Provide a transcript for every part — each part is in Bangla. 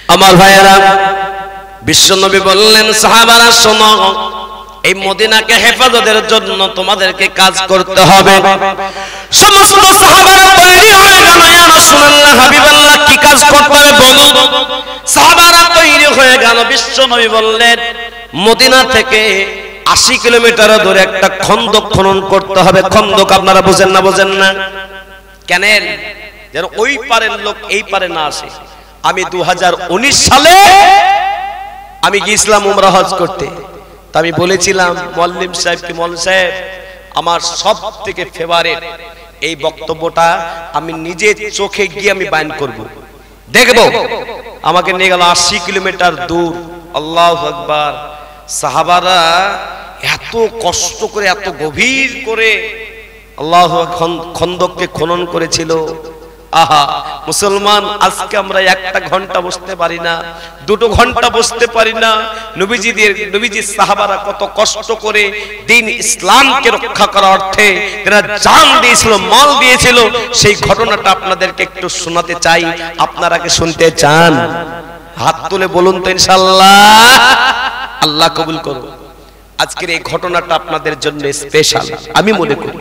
আমার ভাইয়েরা, বিশ্বনবী বললেন সাহাবারা শোনো, এই মদিনাকে হেফাজতের জন্য তোমাদেরকে কাজ করতে হবে। সমস্ত সাহাবারা তৈরি হয়ে গেল, ইয়া রাসূলুল্লাহ হাবিবাল্লাহ কি কাজ করতে হবে বলুন। সাহাবারা তৈরি হয়ে গেল। বিশ্বনবী বললেন মদিনা থেকে 80 কিলোমিটার দূরে একটা খন্দক খনন করতে হবে। খন্দক আপনারা বুঝেন না? বুঝেন না কেন? যেন ওই পারের লোক এই পারে না আসে। আমি 2019 সালে আমি গিয়েছিলাম উমরা হজ করতে। তা আমি বলেছিলাম মুআল্লিম সাহেবকে, মৌলানা সাহেব আমার সব থেকে ফেভারিট এই বক্তব্যটা আমি নিজে চোখে গিয়ে আমি বায়ান করব, দেখব। আমাকে নিয়ে গেল 80 কিলোমিটার দূর। আল্লাহু আকবার। সাহাবারা এত কষ্ট করে, এত গভীর করে আল্লাহু খন্দককে খনন করেছিল। আহা মুসলমান, আজকে আমরা 1টা ঘন্টা বসতে পারি না, 2 ঘন্টা বসতে পারি না। নবীজির সাহাবারা কত কষ্ট করে দ্বীন ইসলামকে রক্ষা করার অর্থে তারা জান দিয়েছিল, মাল দিয়েছিল। সেই ঘটনাটা আপনাদেরকে একটু শোনাতে চাই। আপনারা কি শুনতে চান? হাত তুলে বলুন তো ইনশাআল্লাহ। আল্লাহ কবুল করুন। আজকের এই ঘটনাটা আপনাদের জন্য স্পেশাল আমি মনে করি।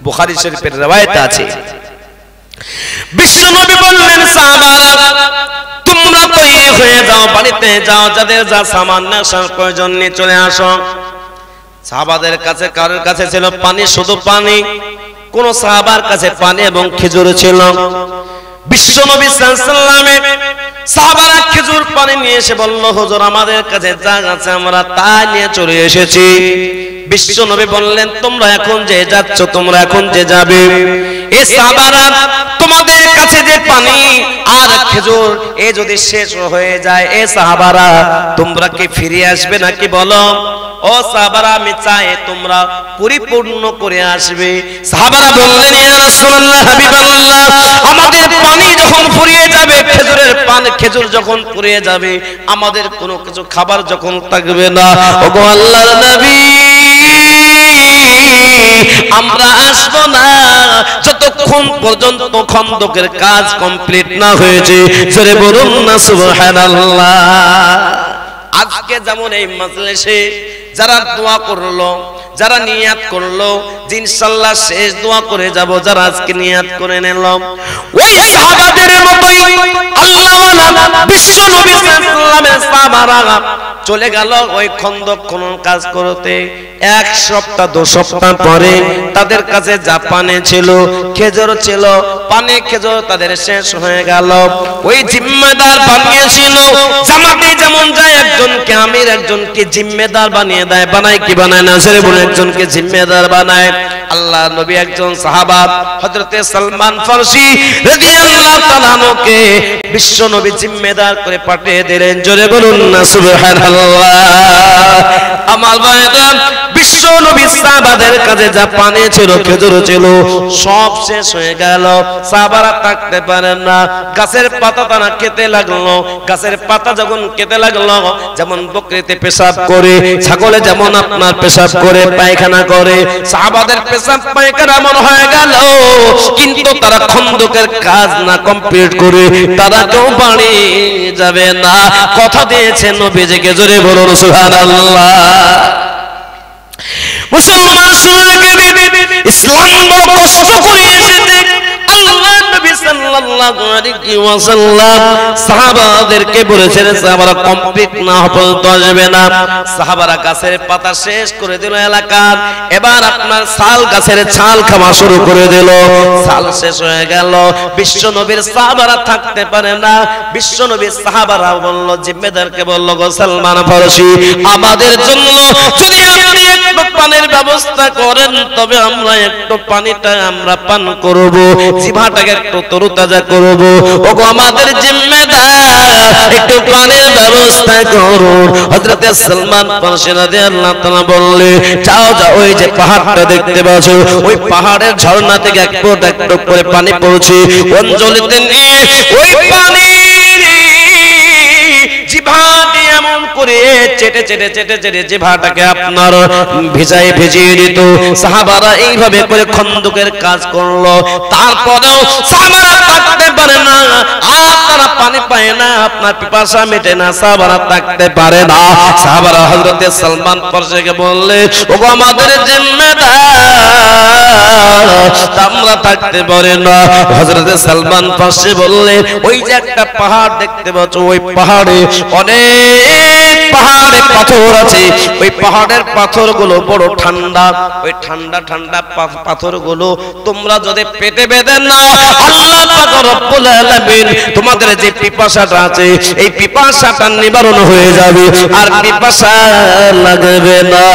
বুখারী শরীফের রওয়ায়াতে আছে, বিশ্বনবী বললেন সাহাবারা তোমরা তৈরি হয়ে যাও, বাড়িতে যাও, যাদের যা সামান নেওয়ার প্রয়োজন নিয়ে চলে আসো। সাহাবাদের কাছে কারোর কাছে ছিল পানি, শুধু পানি। কোন সাহাবার কাছে পানি এবং খেজুর ছিল। বিশ্বনবী সাল্লাল্লাহু আলাইহি ওয়াসাল্লামে সাহাবারা খেজুর পানি নিয়ে এসে বলল, হুজুর আমাদের কাছে যা আছে আমরা তা নিয়ে চলে এসেছি। বিশ্বনবী বললেন তোমরা এখন যে যাচ্ছ, তোমরা এখন যে যাবে, এই সাহাবারা তোমাদের কাছে যে পানি আর খেজুর এ যদি শেষ হয়ে যায়, এই সাহাবারা তোমরা কি ফিরে আসবে নাকি বলো? ও সাহাবারা আমি চাই তোমরা পরিপূর্ণ করে আসবে। সাহাবারা বললেন ইয়া রাসূলুল্লাহ হাবিবাল্লাহ, আমাদের পানি যখন ফুরিয়ে যাবে, খেজুর যখন ফুরিয়ে যাবে, আমাদের কোনো কিছু খাবার যখন থাকবে না, ওগো আল্লাহর নবী আমরা আসবো না যতক্ষণ পর্যন্ত খন্দকের কাজ কমপ্লিট না হয়েছে। জোরে বলুন না সুবহানাল্লাহ। আজকে যেমন এই মাজলিসে যারা দোয়া করলো, যারা নিয়াত করলো যে ইনশাআল্লাহ শেষ দোয়া করে যাব, যারা আজকে নিয়াত করে নিল, ওই সাহাবাদের মতই আল্লাহওয়ালা বিশ্ব নবী সাল্লাল্লাহু আলাইহি ওয়াসাল্লাম চলে গেল ওই খন্দক খনন কাজ করতে। 1 সপ্তাহ 2 সপ্তাহ পরে তাদের কাছে যা পানি ছিল, খেজুর ছিল, পানি খেজুর তাদের শেষ হয়ে গেল। ওই জিম্মেদার বানিয়েছিল, জামাতে যেমন যায় একজনকে আমির, একজনকে জিম্মেদার বানিয়ে দেয়, বানায় কি বানায় না? সেরে বলে একজনকে জিম্মেদার বানায়। আল্লাহ নবী একজন সাহাবা হযরতে সালমান ফারসি রাদিয়াল্লাহু তাআলা আনহুকে বিশ্ব নবী জিম্মেদার করে পাঠিয়ে দিলেন। জোরে বলুন না সুবহানাল্লাহ। আমার ভাইরা, বিশ্ব নবী সাহাবাদের কাছে যা পানি ছিল, খেজুর ছিল, সব শেষ হয়ে গেল। সাহাবারা থাকতে পারেন না, গাছের পাতা তারা খেতে লাগলো। গাছের পাতা যখন খেতে লাগলো, যেমন বকরিতে পেশাব করে, ছাগলে যেমন আপনার পেশাব করে, পায়খানা করে, সাহাবাদের পেশাব পায়খানা এমন হয়ে গেল। কিন্তু তারা খন্দকের কাজ না কমপ্লিট করে তারা কেউ বাড়ি যাবে না। কথা দিয়েছেন নবীজিকে। জোরে বলুন সুবহানাল্লাহ। মুসলমান শুনে ইসলাম বড় কষ্ট করে এসেছে। আল্লাহ নবী সাল্লাল্লাহু আলাইহি ওয়াসাল্লাম সাহাবাদেরকে বলেছেন সাহাবারা কমপ্লিট না পর্যন্ত আসবে না। সাহাবারা গাছের পাতা শেষ করে দিল এলাকার। এবার আপনার শাল গাছের ছাল খাওয়া শুরু করে দিল। শাল শেষ হয়ে গেল। বিশ্ব নবীর সাহাবারা থাকতে পারে না। বিশ্ব নবীর সাহাবারা বলল, জিম্মেদারকে বলল, গো সালমান ফারসি আমাদের জন্য যদি আপনি একটু পানির ব্যবস্থা করেন, তবে আমরা একটু পানিটা আমরা পান করব, জিভাটাকে একটু তরুতাজা করব। ওগো আমাদের জিম্মেদার, একটু পানির ব্যবস্থা করুন। হযরত সালমান ফারসি রাদিয়াল্লাহু তাআলা বললেন, যাও যাও, ওই যে পাহাড়টা দেখতে পাচ্ছ, ওই পাহাড়ের ঝর্ণা থেকে এক ফোঁটা একটু করে পানি পড়ছে। অঞ্জলিতে নিয়ে ওই পানি জিভা দিয়ে এমন করে চেটে চেটে চেটে চেটে জিভাটাকে আপনার ভিজিয়ে দিত। সাহাবারা এইভাবে করে খন্দকের কাজ করলো। তারপরেও সাহাবারা থাকতে পারে না, আর তারা পানি পায় না। আপনার পিপাসা মেটে না, সাহাবারা থাকতে পারে না। সাহাবারা হযরতে সালমান ফারসিকে বললেন, ওগো আমাদের জিম্মেদার, আমরা থাকতে পারে না। হযরতে সালমান ফারসি বললেন, ওই যে একটা পাহাড় দেখতে পাচ্ছ, ওই পাহাড়ে অনেক পাহাড়ে পাথর আছে, ওই পাহাড়ের পাথরগুলো বড় ঠান্ডা, ওই ঠান্ডা ঠান্ডা পাথরগুলো তোমরা যদি পেটে বেঁধে নাও, আল্লাহ পাক রব্বুল আলামিন তোমাদের যে পিপাসাটা আছে এই পিপাসাটা নিবারণ হয়ে যাবে, আর পিপাসা লাগবে না।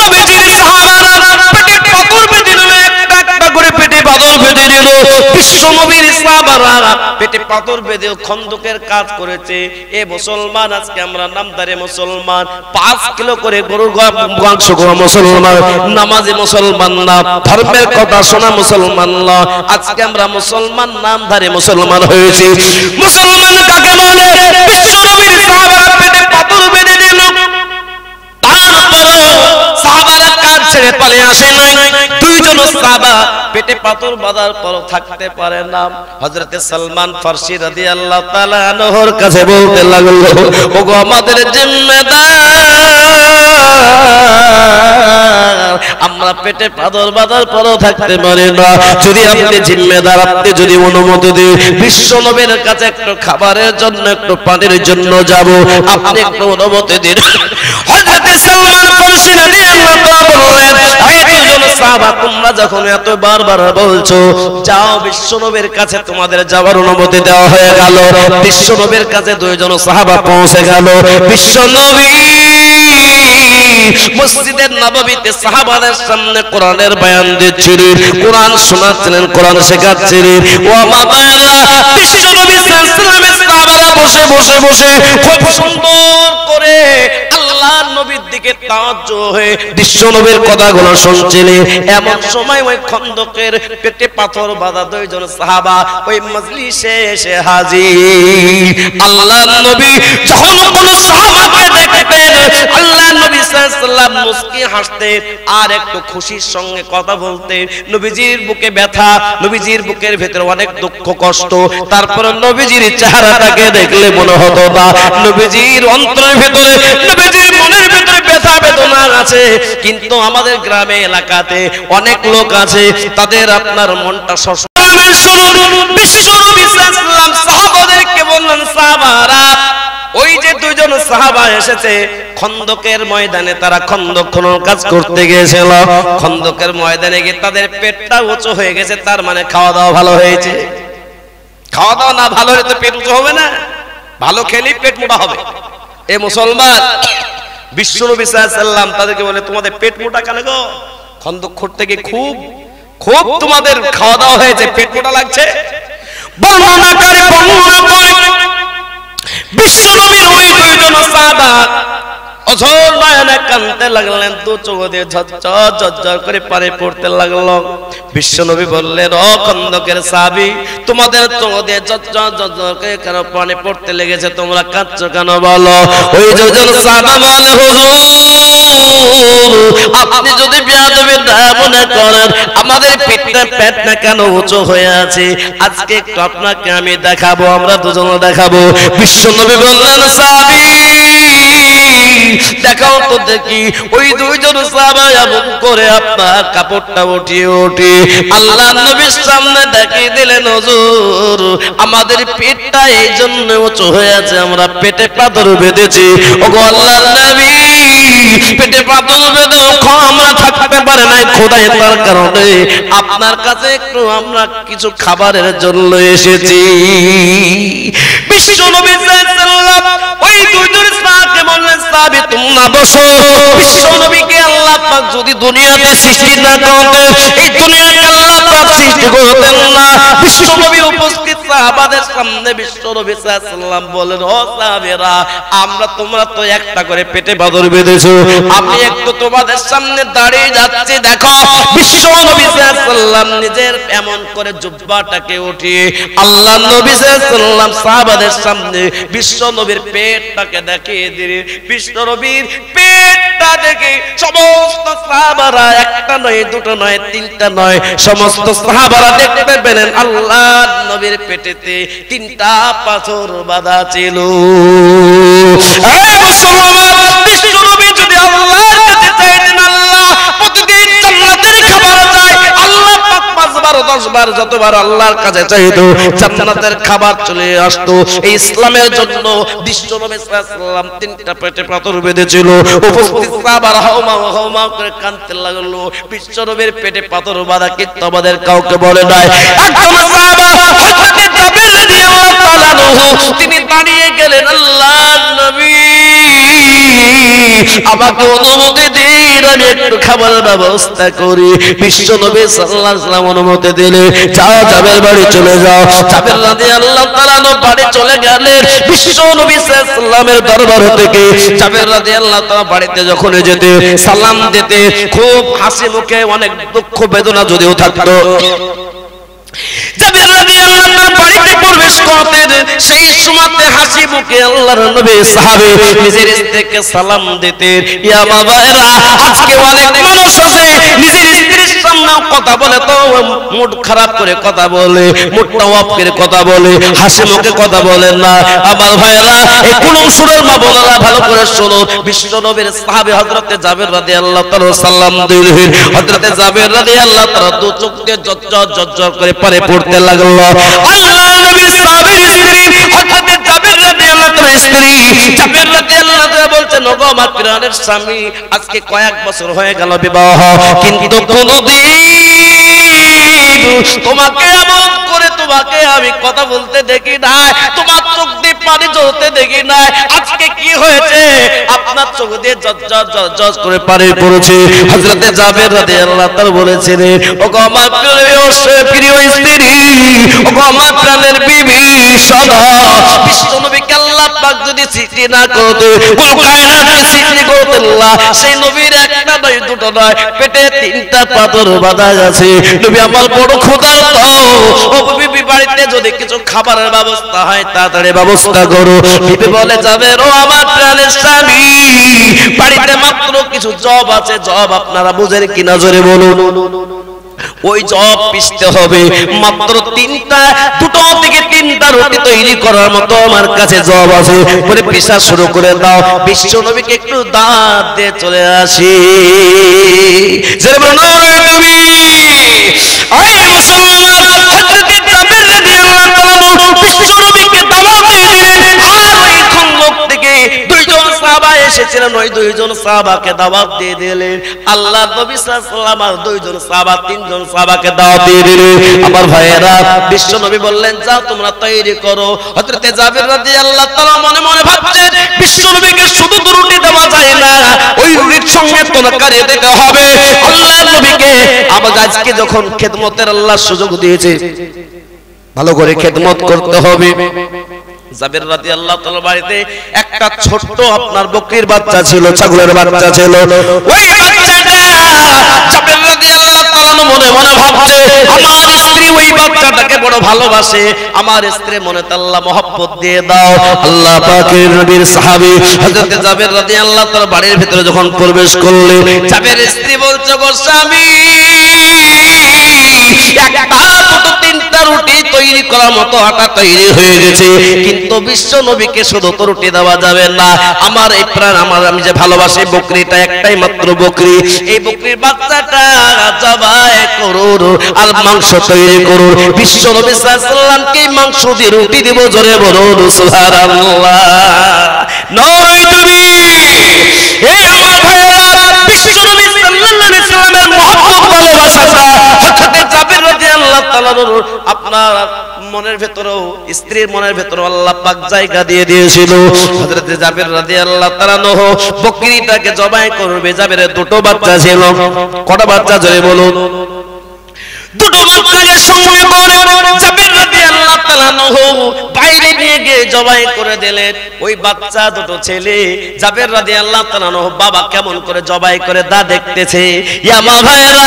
নবীজির সাহাবারা পেটে পাথর বেঁধে নিল, একটা একটা করে পেটে পাথর বেঁধে নিল। বিশ্ব নবীর সাহাবারা পেটে পাথর বেঁধে খন্দকের কাজ করেছে। এ মুসলমান, আজকে আমরা নামদারে মুসলমান, 5 কিলো করে গরুর মাংস খাওয়া মুসলমান, নামাজি মুসলমান না, ধর্মের কথা শোনা মুসলমান না। আজকে আমরা মুসলমান, নামধারী মুসলমান হয়েছি। মুসলমান কাকে বলে? বিশ্ব নবীর সাহাবারা পেটে পাথর বেঁধে নিল, তারপরে সাহাবারা কাজ ছেড়ে পালিয়ে আসে নাই। দুইজন সাহাবা পেটে পাথর বাঁধার পর থাকতে পারে না। হযরতে সালমান ফারসি রাদিয়াল্লাহু তাআলা আনহুর কাছে বলতে লাগলো, ওগো আমাদের জিম্মেদার, আমরা পেটে পাথর বাঁধার পরও থাকতে পারি না। যদি আপনি জিম্মেদার, আপনি যদি অনুমতি দেন, বিশ্ব নবীর কাছে একটু খাবারের জন্য, একটু পানির জন্য যাব, আপনি একটু অনুমতি দিন। হযরতে সালমান ফারসি রাদিয়াল্লাহু তাআলা বললেন, এই দুইজন সাহাবা, তোমরা যখন এত বারবার বলছো যাও বিশ্ব নবীর কাছে, তোমাদের যাওয়ার অনুমতি দেওয়া হয়ে গেল। বিশ্ব নবীর কাছে দুইজন সাহাবা পৌঁছে গেল। বিশ্ব নবী মসজিদের নববীতে সাহাবাদের সামনে কোরআনের বয়ান দিচ্ছিলেন, কোরআন শোনাচ্ছিলেন, কোরআন শেখাচ্ছিলেন। ও মাতাল্লাহ, বিশ্ব নবী সাল্লাল্লাহু আলাইহি ওয়াসাল্লামের সাহাবারা বসে বসে বসে খুব সুন্দর করে আল্লাহর নবীর দিকে তাওয়াজ্জুহ হয়ে বিশ্ব নবীর কথাগুলো শুনছিলেন। এমন সময় ওই খন্দকের পেটে পাথর বাঁধা দুইজন সাহাবা ওই মজলিসে এসে হাজির। আল্লাহর নবী যখন কোন সাহাবাকে দেখতেন, আল্লাহর নবী সাল্লাল্লাহু আলাইহি ওয়াসাল্লাম মুস্কি হাসতেন আর একটু খুশির সঙ্গে কথা বলতেন। নবীজির বুকে ব্যথা, নবীজির বুকের ভেতরে অনেক দুঃখ কষ্ট, তারপর নবীজির চেহারাটাকে দেখলে মনে হতো না নবীজির অন্তরের ভেতরে, নবীজির মনের ভেতরে ব্যথা বেদনা আছে। কিন্তু আমাদের গ্রামে এলাকাতে অনেক লোক আছে, তাদের আপনার মনটা সবসময় শুনুন। বিশ্ব নবী সাল্লাল্লাহু আলাইহি ওয়াসাল্লাম সাহাবাদেরকে বললেন, সাহাবারা, ওই যে দুইজন সাহাবা এসেছে খন্দকের ময়দানে, তারা খন্দক খনন কাজ করতে গিয়েছিল। খন্দকের ময়দানে গিয়ে তাদের পেটটা উঁচু হয়ে গেছে, তার মানে খাওয়া দাওয়া ভালো হয়েছে। খাওয়া দাওয়া না ভালো হলে তো পেট উঁচু হবে না, ভালো খেলেই পেট মোটা হবে। এ মুসলমান, বিশ্ব নবী সাল্লাল্লাহু আলাইহি ওয়াসাল্লাম তাদেরকে বলে, তোমাদের পেট মোটা কেন গো? খন্দক করতে গিয়ে খুব খুব তোমাদের খাওয়া দাওয়া হয়েছে, পেট মোটা লাগছে। বর্ণনাকারী বর্ণনা করে বিশ্ব নবীর ওই দুইজন সাহাবা অঝোর নয়নে কাঁদতে লাগলেন, দু চোখ দিয়ে ঝরঝর ঝরঝর করে পানি পড়তে লাগলো। বিশ্ব নবী বললেন, ও খন্দকের সাহাবী, তোমাদের চোখ দিয়ে ঝরঝর ঝরঝর করে কেন পানি পড়তে লেগেছে, তোমরা কাঁদছো কেন বলো? ওই দুজন সাহাবা বলে, হুজুর, আপনি যদি বেয়াদবি না মনে করেন, আমাদের পেটটা কেন উঁচু হয়ে আছে, আজকে একটু আপনাকে আমি দেখাবো, আমরা দুজন দেখাবো। বিশ্ব নবী বললেন, সাহাবী দেখাও তো দেখি। ওই দুইজন সাহাবা এমন করে আপনার কাপড়টা উঠিয়ে উঠিয়ে আল্লাহর নবীর সামনে দেখিয়ে দিলেন, হুজুর, আমাদের পেটটা এই জন্য উঁচু হয়ে আছে, আমরা পেটে পাথর বেঁধেছি। ওগো আল্লাহর নবী, পেটে পাথর বেঁধে আমরা থাকতে পারে নাই খোদাইতার কারণে আপনার কাছে একটু আমরা কিছু খাবারের জন্য এসেছি। বিশ্ব নবী সাল্লাল্লাহু আলাইহি ওয়াসাল্লাম ওই দুইজন সাহাবাকে বললেন, সাহাবী তোমরা বসো। বিশ্ব নবীকে আল্লাহ পাক যদি দুনিয়াতে সৃষ্টি না করতেন, এই দুনিয়াকে আল্লাহ পাক সৃষ্টি করতেন না। বিশ্ব নবীর উপস্থিত সাহাবাদের সামনে বিশ্ব নবী সাল্লাল্লাহু আলাইহি ওয়াসাল্লাম বলেন, ও সাহাবীরা, তোমরা তো একটা করে পেটে পাথর বেঁধেছো, আমি একটু তোমাদের সামনে দাঁড়িয়ে যাচ্ছি, দেখো। বিশ্ব নবী সাল্লাল্লাহু আলাইহি ওয়াসাল্লাম নিজের এমন করে জুব্বাটাকে উঠিয়ে আল্লাহ নবী সাল্লাল্লাহু আলাইহি ওয়াসাল্লাম সাহাবাদের সামনে বিশ্ব নবীর পেটটাকে দেখিয়ে দিলেন। বিশ্বনবীর পেটটা দেখে সমস্ত সাহাবারা, একটা নয়, দুটো নয়, তিনটা নয়, সমস্ত সাহাবারা দেখতে পেলেন আল্লাহর নবীর পেটেতে তিনটা পাথর বাঁধা ছিল। এই মুসলমান, বিশ্বনবী যদি আল্লাহর কাছে চাইতেন আল্লাহ প্রতিদিন জান্নাতের খাবার চাই, আল্লাহ পাক 5 বার 10 বার যতবার আল্লাহর কাছে চাইতো জান্নাতের খাবার চলে আসতো। এই ইসলামের জন্য বিশ্বনবী সাল্লাল্লাহু আলাইহি ওয়াসাল্লাম তিনটা পেটে পাথর বেঁধেছিল। উপস্থিত সাহাবারা হাওমা করে কাঁদতে লাগলো। বিশ্বনবীর পেটে পাথর বাঁধা কিন্তু আমাদের কাউকে বলে নাই। একজন সাহাবা হযরত জাবের রাদিয়াল্লাহু তাআলা আনহু তিনি দাঁড়িয়ে গেলেন, আল্লাহর নবী আমাকে অনুমতি দিন, আমি একটু খাবারের ব্যবস্থা করি। বিশ্বনবী সাল্লাল্লাহু আলাইহি ওয়াসাল্লাম অনুমতি দিলে, যাও জাবের বাড়ি চলে যাও। জাবের রাদিয়াল্লাহু তাআলা বাড়ি চলে গেলেন। বিশ্বনবী সাল্লাল্লাহু আলাইহি ওয়াসাল্লামের দরবার থেকে জাবের রাদিয়াল্লাহু তাআলা বাড়িতে যখন যেতে, সালাম দিতে খুব হাসি মুখে, অনেক দুঃখ বেদনা যদিও থাকতো। জাবের রাদিয়াল্লাহু তাআলা বাড়িতে প্রবেশ করতেন, সেই সময়তে হাসি মুখে আল্লাহর নবী সাহাবী নিজের স্ত্রীকে সালাম দিতেন। ইয়া বাবারা, আজকে অনেক মানুষ আছে নিজের স্ত্রীর সামনে কথা বলে তো মুড খারাপ করে কথা বলে, মুডটা অফ করে কথা বলে, হাসি মুখে কথা বলেন না। আমার ভাইরা, এই কুলুম সুরের মা বোনেরা ভালো করে শুনুন। বিশ্বনবীর সাহাবী হযরতে জাবের রাদিয়াল্লাহু তাআলা সালাম দিলেন। হযরতে জাবের রাদিয়াল্লাহু তাআলা দু চোখ দিয়ে ঝরঝর করে পানি পড়তে লাগলো। আল্লাহর নবীর সাহাবীর স্ত্রী হযরতে জাবের রাদিয়াল্লাহু তাআলার স্ত্রী জাবের রাদিয়াল্লাহু তাআলা বলছেন, ওগো আমার প্রাণের স্বামী, আজকে কয়েক বছর হয়ে গেল বিবাহ, কিন্তু কোনদিন তোমাকে এমন করে তোমাকে আমি কথা বলতে দেখি নাই, তোমার চোখ দিয়ে পানি ঝরতে দেখি নাই। আজকে কি হয়েছে? আপনার চোখ দিয়ে ঝরঝর করে পানি পড়েছে। হযরতে জাবের রাদিয়াল্লাহু তাআলা বলেছিলেন, ওগো আমার প্রিয় স্ত্রী, ওগো আমার প্রাণের বিবি, সদা বিশ্বনবীকে আল্লাহ পাক যদি সৃষ্টি না করতে, কোন কায়নাতকে সৃষ্টি করতেন আল্লাহ, সেই নবীর একটা নয়, দুটো নয়, পেটে তিনটা পাথর বাঁধা আছে। নবী আমার বড় ক্ষুধার্ত, ও বিবি বাড়িতে যদি কিছু খাবারের ব্যবস্থা হয় তাড়াতাড়ি ব্যবস্থা করো। বিবি বলে, যাবে ও আমার প্রাণের স্বামী, বাড়িতে মাত্র কিছু জব আছে, জব আপনারা বুঝেন কি না জোরে বলুন। ওই জব পিষতে হবে, মাত্র দুটো থেকে তিনটা রুটি তৈরি করার মতো আমার কাছে জব আছে, বলে পিষা শুরু করে দাও। বিশ্বনবীকে একটু দাঁত দিয়ে চলে আসি। বিশ্বনবীকে দাওয়াত দিলেন, আর ওই খন্দক থেকে দুইজন সাহাবা এসেছিলেন, ওই দুইজন সাহাবাকে দাওয়াত দিয়ে দিলেন। আল্লাহর নবী সাল্লাল্লাহু আলাইহি ওয়াসাল্লাম আর দুইজন সাহাবা, তিনজন সাহাবাকে দাওয়াত দিয়ে দিলেন। আমার ভাইয়েরা, বিশ্বনবী বললেন, যাও তোমরা তৈরি করো। হযরতে জাবের রাদিয়াল্লাহু তাআলা মনে মনে ভাবছেন, বিশ্বনবীকে শুধু রুটি দেওয়া যায় না, ওই রুটির সঙ্গে তরকারি দিতে হবে। আল্লাহর নবীকে আজকে যখন খেদমতের আল্লাহ সুযোগ দিয়েছে, ভালো করে খেদমত করতে হবে। জাবের রাদিয়াল্লাহু তাআলা বাড়িতে একটা ছোট্ট আপনার বকরির বাচ্চা ছিল, ছাগলের বাচ্চা ছিল। ওই বাচ্চাটা জাবের রাদিয়াল্লাহু তাআলা মনে মনে ভাবছে, আমার স্ত্রী ওই বাচ্চাটাকে বড় ভালোবাসে, আমার স্ত্রী মনে আল্লাহ মহব্বত দিয়ে দাও। আল্লাহ পাকের নবীর সাহাবী হযরত জাবের রাদিয়াল্লাহু তাআলা বাড়ির ভিতরে যখন প্রবেশ করলেন, জাবের স্ত্রী বলছে, গো স্বামী, একটা দুটো তিনটা রুটি তৈরি করার মতো আটা তৈরি হয়ে গেছে, কিন্তু বিশ্ব নবীকে শুধু তো রুটি দেওয়া যাবে না। আমার এই প্রাণ, আমি যে ভালোবাসি বকরিটা, একটাই মাত্র বকরি, এই বকরির বাচ্চাটা জবাই করুন আর মাংস তৈরি করুন। বিশ্ব নবী সাল্লাল্লাহু আলাইহি ওয়াসাল্লামকে মাংস দিয়ে রুটি দিব, জোরে বলুন সুবহানাল্লাহ। নয় তুমি, এই আমার ভাইরা, বিশ্ব নবী সাল্লাল্লাহু আলাইহি ওয়াসাল্লামের মহব্বত ভালোবাসাটা হযরত জাবের রাদিয়াল্লাহু তাআলা আপনার মনের ভেতরেও, স্ত্রীর মনের ভেতরেও আল্লাহ পাক জায়গা দিয়ে দিয়েছিল। হযরত জাবের রাদিয়াল্লাহু তাআলা বকরিটাকে জবাই করবে। জাবেরের দুটো বাচ্চা ছিল। কটা বাচ্চা জোরে বলুন? দুটো বাচ্চাকে সঙ্গে করে জাবের রাদিয়াল্লাহু তাআলা বাইরে নিয়ে গিয়ে জবাই করে দিলেন। ওই বাচ্চা দুটো ছেলে জাবের রাদিয়াল্লাহু তাআলা আনহু বাবা কেমন করে জবাই করে তা দেখতেছে। ইয়া মা ভাইরা,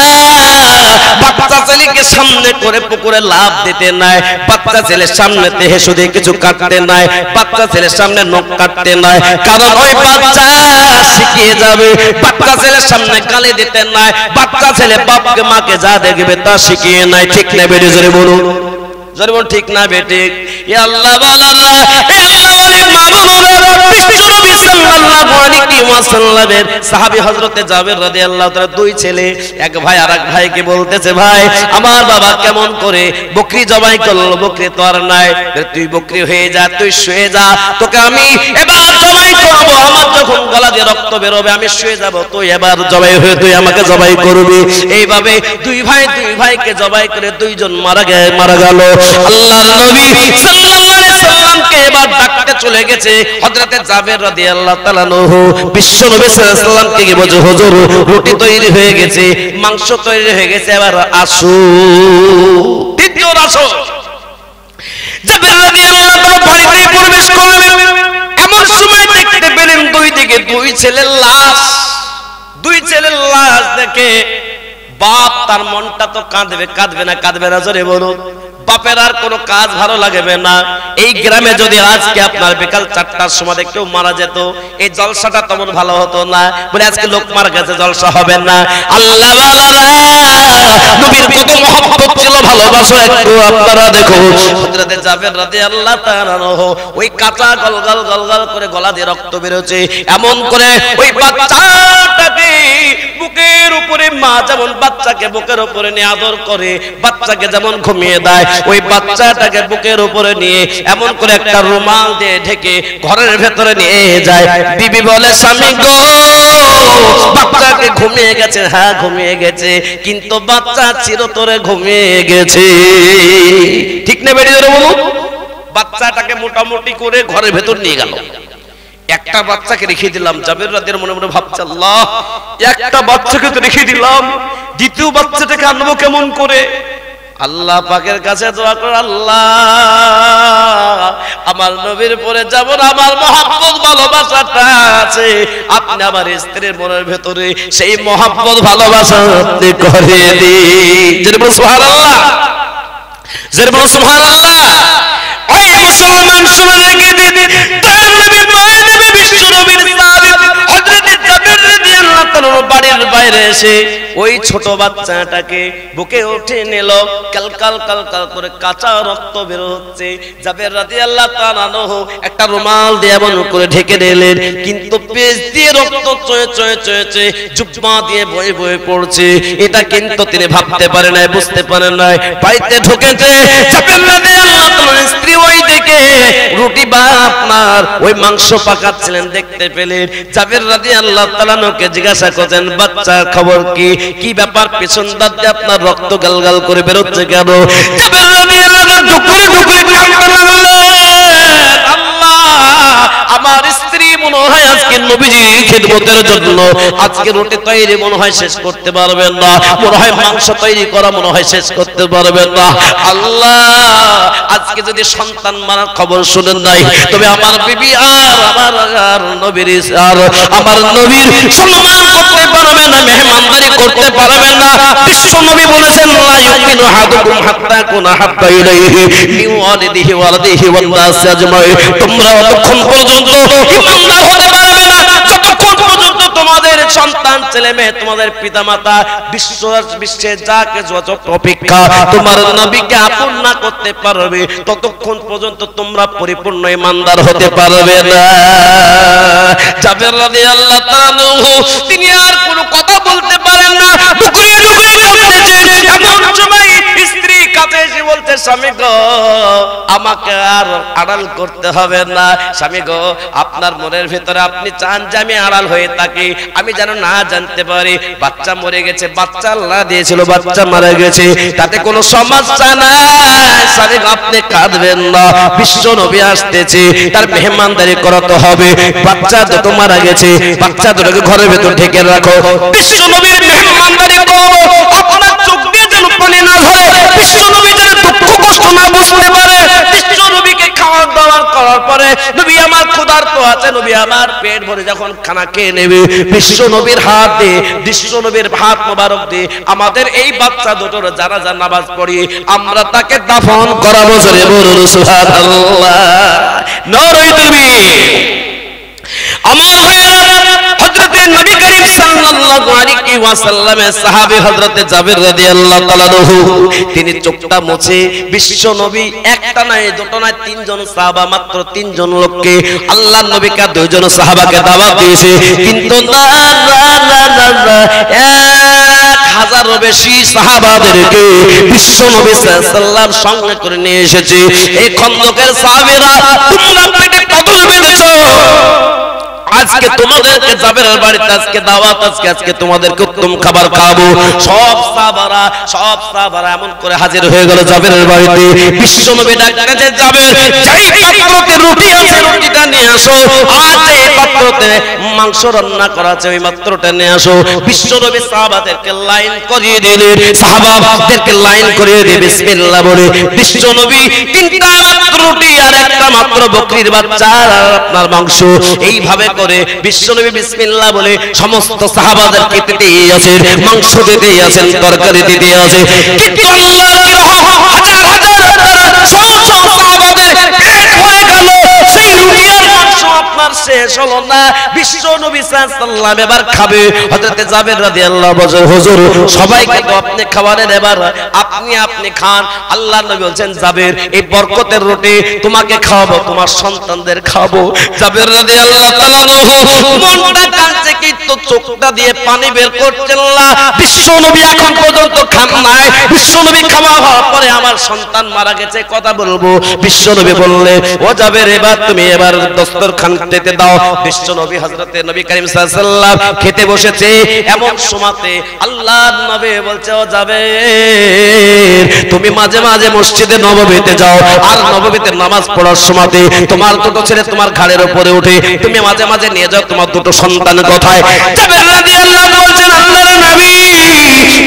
বাচ্চা ছেলেকে সামনে করে পুকুরে লাফ দিতে নাই, বাচ্চা ছেলের সামনে তেহে শুধু কিছু কাটতে নাই, বাচ্চা ছেলের সামনে নখ কাটতে নাই, কারণ ওই বাচ্চা শিখিয়ে যাবে। বাচ্চা ছেলের সামনে গালি দিতে নাই, বাচ্চা ছেলে বাপকে মাকে যা দেখবে তা শিখিয়ে নাই। ঠিক না বেটি? জোরে বলুন, জোরে বলুন, ঠিক না বেটি? ই আল্লাহ বালাল্লাহ, ই আল্লাহর মাবুদরা, বিশ্বনবী সাল্লাল্লাহু আলাইহি ওয়াসাল্লামের সাহাবী হযরতে জাবের রাদিয়াল্লাহু তাআলা দুই ছেলে, এক ভাই আর এক ভাইকে বলতেছে, ভাই আমার বাবা কেমন করে বকরি জবাই করলো, বকরি তো আর নাই, তুই বকরি হয়ে যা, তুই শুয়ে যা, তোকে আমি এবার জবাই করব। আমার যখন গলা দিয়ে রক্ত বের হবে আমি শুয়ে যাব, তুই এবার জবাই হয়ে তুই আমাকে জবাই করবি। এইভাবে দুই ভাইকে জবাই করে দুইজন মারা গেল। আল্লাহর নবী সাল্লাল্লাহু আলাইহি সাল্লামকে এবার ডাকতে চলে গেছে হযরতে জাবের রাদিয়াল্লাহু তাআলা আনহু। বিশ্ব নবী সাল্লাল্লাহু আলাইহি সাল্লামকে কি বলছে, হুজুর রুটি তৈরি হয়ে গেছে, মাংস তৈরি হয়ে গেছে, এবার আসো, তিনজন আসো। জাবের রাদিয়াল্লাহু তাআলা বাড়িতে প্রবেশ করলেন। এমন সময় দেখতে পেলেন দুই দিকে দুই ছেলের লাশ। দুই ছেলের লাশ দেখে বাপ তার মনটা তো কাঁদবে না জোরে বলুন। বাপের আর কোনো কাজ ভালো লাগবে না। এই গ্রামে যদি আজকে আপনার বিকাল 4টার সময় কেউ মারা যেত, এই জলসাটা তেমন ভালো হতো না। বলে আজকে লোক মারা গেছে, জলসা হবে না। আল্লাহ ওয়ালারা, নবীর কত মহব্বত ছিল, ভালোবাসা একটু আপনারা দেখুন। হযরতে জাবের রাদিয়াল্লাহু তাআলা আনহু ওই কাঁচা গলগল করে গলা দিয়ে রক্ত বের হচ্ছে, এমন করে ওই বাচ্চাটাকে বুকের উপরে, মা যেমন বাচ্চাকে বুকের উপরে নিয়ে আদর করে, বাচ্চাকে যেমন ঘুমিয়ে দেয়, ওই বাচ্চাটাকে বুকের উপরে নিয়ে এমন করে একটা রুমাল দিয়ে ঢেকে ঘরের ভেতরে নিয়ে যায়। বিবি বলে, স্বামী গো, বাচ্চাকে ঘুমিয়ে গেছে। হ্যাঁ ঘুমিয়ে গেছে, কিন্তু বাচ্চা চিরতরে ঘুমিয়ে গেছে। ঠিক না বেরিয়ে বলুন? বাচ্চাটাকে মোটামুটি করে ঘরের ভেতর নিয়ে গেল। একটা বাচ্চাকে রেখে দিলাম। জাবের রাদিয়াল্লাহু মনে মনে ভাবছে, আল্লাহ একটা বাচ্চাকে তো রেখে দিলাম, দ্বিতীয় বাচ্চাটাকে আনবো কেমন করে? আল্লাহ পাকের কাছে দোয়া করে, আল্লাহ আমার নবীর পরে যেমন আমার মহব্বত ভালোবাসাটা আছে, আপনি আমার স্ত্রীর মনের ভেতরে সেই মহব্বত ভালোবাসা আপনি করে দিন। যেটা বল সুবহানাল্লাহ, যেটা বল সুবহানাল্লাহ। ওই মুসলমান শুনে রেখে দিন, তার নবী মায়ের নবী বিশ্ব নবীর সাহাবী হযরতে জাবের রাদিয়াল্লাহু তাআলা বাড়ির বাইরে এসে ওই ছোট বাচ্চাটাকে বুকে উঠে নিল। কালকাল করে কাঁচা রক্ত বের হচ্ছে। জাবের রাদিয়াল্লাহু তাআলা আনহু একটা রুমাল দিয়ে এমন করে ঢেকে দিলেন, কিন্তু পেজ দিয়ে রক্ত চয়ে জুব্বা দিয়ে বয়ে পড়ছে। এটা কিন্তু তিনি ভাবতে পারে নাই, বুঝতে পারে নাই। বাড়িতে ঢুকেছে জাবের রাদিয়াল্লাহু তাআলার স্ত্রী, ওই দিকে রুটি বা আপনার ওই মাংস পাকাচ্ছিলেন। দেখতে পেলেন জাবের রাদিয়াল্লাহু তাআলা কে জিজ্ঞাসা করছেন, বাচ্চার খবর কি? কি ব্যাপার? পেছন দাঁত দিয়ে আপনার রক্ত গালগাল করে বেরোচ্ছে কেন? জাবের রাদিয়াল্লাহু তাআলা ঢুকুরে কাঁদতে লাগলেন, আল্লাহ আমার স্ত্রী মনে হয় আজকে নবীজির খিদমতের জন্য আজকে রুটি তৈরি মনে হয় শেষ করতে পারবেন না, মনে হয় মাংস তৈরি করা মনে হয় শেষ করতে পারবেন না। আল্লাহ আজকে যদি সন্তান মারার খবর শুনেন নাই, তবে আমার বিবি আর আমার নবীর সম্মান করতে পারবে না, মেহমানদারি করতে পারবে না। বিশ্ব নবী বলেছেন, লা ইউমিনু আহাদুকুম হাত্তা কুনা হাব্বা ইলাইহি মিন ওয়ালিদিহি ওয়া ওয়ালাদিহি ওয়ান নাসি আজমাইন। তোমরা ততক্ষণ পর্যন্ত ঈমানদার হতে পারবে না যতক্ষণ পর্যন্ত তোমাদের সন্তান, ছেলে মেয়ে, তোমাদের পিতামাতা, বিশ্বের যা কিছু অপেক্ষা তোমার নবীকে আপন না করতে পারবে, ততক্ষণ পর্যন্ত তোমরা পরিপূর্ণ ঈমানদার হতে পারবে না। জাবের রাদিয়াল্লাহু তাআলা তিনি আর কোনো কথা বলতে পারেন না, টুকরে কাঁদতেছে। এমন সময় স্ত্রী কাছে এসে বলতে, স্বামী গো আমাকে আর আড়াল করতে হবে না। স্বামী গো আপনার মনের ভেতরে আপনি চান যে আমি আড়াল হয়ে থাকি, আমি যেন না জানতে পারি। বাচ্চা মরে গেছে, বাচ্চা আল্লাহ দিয়েছিল, বাচ্চা মারা গেছে, তাতে কোনো সমস্যা নাই। স্বামী আপনি কাঁদবেন না, বিশ্ব নবী আসতেছে, তার মেহমানদারি করাতে হবে। বাচ্চা যত মারা গেছে, বাচ্চা দুটোকে ঘরের ভেতর ঢেকে রাখো, বিশ্ব নবীর মেহমানদারি করো। আপনার চোখ দিয়ে যেন পানি না ধরে, বিশ্ব নবী যেন দুঃখ কষ্ট না বুঝতে পারে, বিশ্ব নবীকে খাওয়া দাওয়া করা নবী আমার ক্ষুধার্ত আছে, নবী আমার পেট ভরে যখন খানা খেয়ে নেবে, বিশ্ব নবীর হাত দিয়ে, বিশ্ব নবীর হাত মোবারক দিয়ে আমাদের এই বাচ্চা দুটোর জানাজা নামাজ পড়িয়ে আমরা তাকে দাফন করাবো। জোরে বলুন সুবহানাল্লাহ, নারে তাকবীর। আমার ভাইয়েরা, হযরত নবী করিম সাল্লাল্লাহু আলাইহি ওয়াসাল্লামের সাহাবী হযরত জাবির রাদিয়াল্লাহু তাআলা আনহু, তিনি চোখটা মুছে বিশ্ব নবী একটা নয় দুটো নয় তিনজন সাহাবা, মাত্র তিনজন লোককে আল্লাহর নবীকে দুইজন সাহাবাকে দাওয়াত দিয়েছে, কিন্তু না না না না 1000 বেশি সাহাবাদেরকে বিশ্ব নবী সাল্লাল্লাহু আলাইহি ওয়াসাল্লাম সঙ্গে করে নিয়ে এসেছে। এই খন্দকের সাহাবীরা, তোমরা পেটে কদল বেঁধেছো, আজকে তোমাদেরকে জাবেরের বাড়িতে আজকে দাওয়াত, আজকে তোমাদেরকে উত্তম খাবার খাওয়াবো। সব সাহাবারা এমন করে হাজির হয়ে গেল জাবেরের বাড়িতে। বিশ্ব নবী ডাকতে জাবের, যেই পাত্রতে রুটি আছে রুটিটা নিয়ে আসো, আর যেই পাত্রতে মাংস রান্না করা আছে ওই পাত্রটা নিয়ে আসো। বিশ্ব নবী সাহাবাদেরকে লাইন করিয়ে দিলেন, সাহাবাদেরকে লাইন করিয়ে দিয়ে বিসমিল্লাহ বলে বিশ্ব নবী তিনটা মাত্র রুটি আর একটা মাত্র বকরির বাচ্চা আর আপনার মাংস, এইভাবে করে বিশ্বনবী বিসমিল্লাহ বলে সমস্ত সাহাবাদেরকে দিতেই আছেন, মাংস দিতেই আছেন, তরকারি দিতে আছে। কিন্তু আল্লাহর রহমত, হাজার হাজার সাহাবাদের পেট ভরে গেল, সেই রুটি আর মাংস আপনার শেষ হলো না। বিশ্বনবী সাল্লাল্লাহু আলাইহি ওয়াসাল্লাম এবার খাবে। হযরত জাবের রাদিয়াল্লাহু বলেন, হুজুর সবাইকে তো আপনি খাওয়ালেন, এবার আপনি খান। আল্লাহর নবী বলেন, জাবের এই বরকতের রুটি তোমাকে খাওয়াবো, তোমার সন্তানদের খাওয়াবো। জাবের রাদিয়াল্লাহু তাআলা মনটা কাঁদছে, কিন্তু চোখটা দিয়ে পানি বের করছেন না। বিশ্ব নবী এখন পর্যন্ত খান নাই, বিশ্ব নবী খাওয়া হওয়ার পরে আমার সন্তান মারা গেছে কথা বলবো। বিশ্ব নবী বললেন, ও জাবের এবার তুমি এবার দস্তরখান খেতে দাও। বিশ্ব নবী হযরতে নবী করিম সাল্লাল্লাহু আলাইহি ওয়াসাল্লাম খেতে বসেছে, এমন সময়তে আল্লাহর নবী বলছে, ও জাবের তুমি মাঝে মাঝে মসজিদে নববীতে যাও, আর নববীতে নামাজ পড়ার সময়তে তোমার দুটো ছেলে তোমার ঘাড়ের উপরে উঠে তুমি মাঝে মাঝে নিয়ে যাও তোমার দুটো সন্তান কোথায়? জাবের রাদিয়াল্লাহু বলছেন, আল্লাহর নবী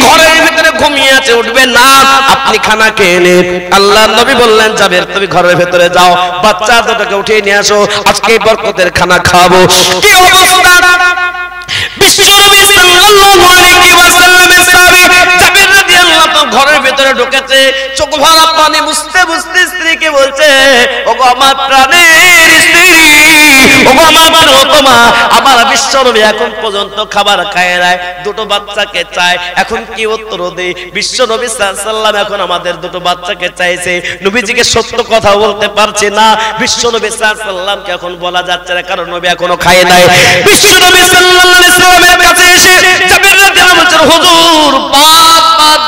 ঘরের ভিতরে ঘুমিয়ে আছে, উঠবে না, আপনি খানা খেয়ে নেন। আল্লাহর নবী বললেন, জাবের তুমি ঘরের ভিতরে যাও, বাচ্চা দুটোকে উঠিয়ে নিয়ে আসো, আজকে বরকতের খানা খাওয়াবো। কি অবস্থা! বিশ্ব নবী সাল্লাল্লাহু আলাইহি ওয়াসাল্লামের সাহাবী জাবের রাদিয়াল্লাহু তাআলা ঘরের ভিতরে ঢুকেছে, চোখ ভরা পানি মুছতে মুছতে স্ত্রীকে বলছে, ওগো আমার প্রাণের স্ত্রী, ওগো আমার প্রিয়তমা, আমার বিশ্ব নবী এখন পর্যন্ত খাবার খায় নাই, দুটো বাচ্চাকে চায়, এখন কি উত্তর দেই? বিশ্ব নবী সাল্লাল্লাহু আলাইহি ওয়াসাল্লাম এখন আমাদের দুটো বাচ্চাকে চাইছে, নবীজিকে সত্য কথা বলতে পারছে না। বিশ্ব নবী সাল্লাল্লাহু আলাইহি ওয়াসাল্লামকে এখন বলা যাচ্ছে না, কারণ নবী এখনো খায় নাই। বিশ্ব নবী সাল্লাল্লাহু আলাইহি ওয়াসাল্লামের কাছে এসে জাবের রাদিয়াল্লাহু বলছেন, হুজুর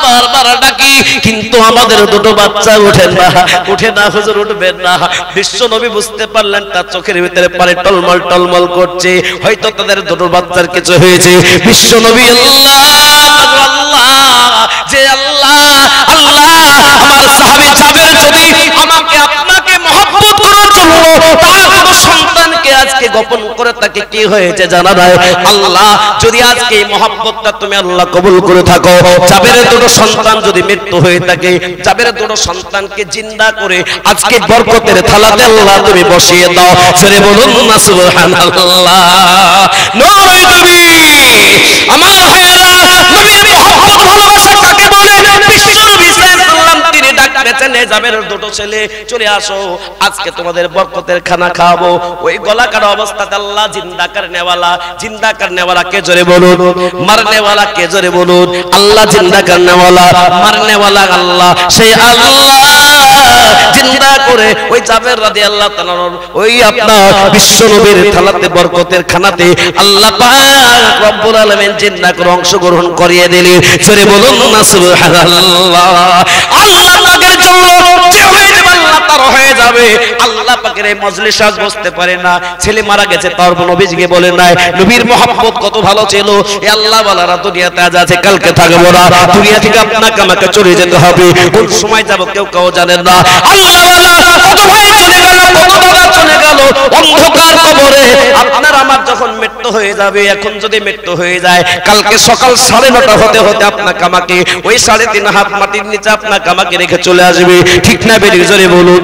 বারবার ডাকি কিন্তু আমাদের দুটো বাচ্চা উঠে না হুজুর, উঠবেন না। বিশ্ব নবী বুঝতে পারলেন তার চোখের ভিতরে পানি টলমল টলমল করছে, হয়তো তাদের দুটো বাচ্চার কিছু হয়েছে। বিশ্ব নবী যে আল্লাহ আমার সাহাবী জাবের যদি আমাকে আপনাকে মহব্বত করার জন্য তার কোনো সন্তানকে আজকে গোপন করে তাকে কি হয়েছে জানা নাই, আল্লাহ যদি আজকে এই মহব্বতটা তুমি আল্লাহ কবুল করে থাকো, জাবেরের দুটো সন্তান যদি মৃত্যু হয়ে থাকে, জাবেরের দুটো সন্তানকে জিন্দা করে আজকে বরকতের থালাতে আল্লাহ তুমি বসিয়ে দাও। সরে বলুন না সুবহানাল্লাহ, নারে তাকবীর। আমার ভাইয়েরা, নবীর মহব্বত ভালোবাসা কাকে বলে? বিশ্ব নবী সাল্লাল্লাহু আলাইহি ওয়াসাল্লাম তিনি ডাকতেছেন, জাবেরের দুটো ছেলে চলে আসো, আজকে তোমাদের বরকতের খানা খাওয়াবো। ওই গলা কাটা অবস্থাতে আল্লাহ জিন্দা করনে वाला কে জোরে বলুন, মারনে वाला কে জোরে বলুন। আল্লাহ জিন্দা করনে वाला, মারনে वाला আল্লাহ। সেই আল্লাহ জিন্দা করে ওই জাবের রাদিয়াল্লাহু তাআলা ওই আপনার বিশ্ব নবীর থালাতে বরকতের খানাতে আল্লাহ পাক রব্বুল আলামিন জিন্দা করে অংশগ্রহণ করিয়ে দিলেন। জোরে বলুন না সুবহানাল্লাহ। আল্লাহ পাকের জন্য যে হয়ে যাবে আল্লাহ তার হয়ে যাবে। আল্লাহ পাকের এই মজলিসে আজ বসতে পারে না, ছেলে মারা গেছে তার নবীজিকে বলে নাই, নবীর মহব্বত কত ভালো ছিল। এই আল্লাহ ওয়ালারা দুনিয়াতে আজ আছে, কালকে থাকবো না, দুনিয়া থেকে আপনাকে আমাকে চলে যেতে হবে, কোন সময় যাব কেউ কেউ জানেন না। আল্লাহ ওয়ালা কত ভাই চলে গেল, কত বাবা চলে গেল অন্ধকার কবরে। আপনার আমার যখন মৃত্যু হয়ে যাবে, এখন যদি মৃত্যু হয়ে যায়, কালকে সকাল 9:30 হতে হতে আপনাকে আমাকে ওই 3.5 হাত মাটির নিচে আপনাকে আমাকে রেখে চলে আসবে, ঠিক না বেরিয়ে জোরে বলুন।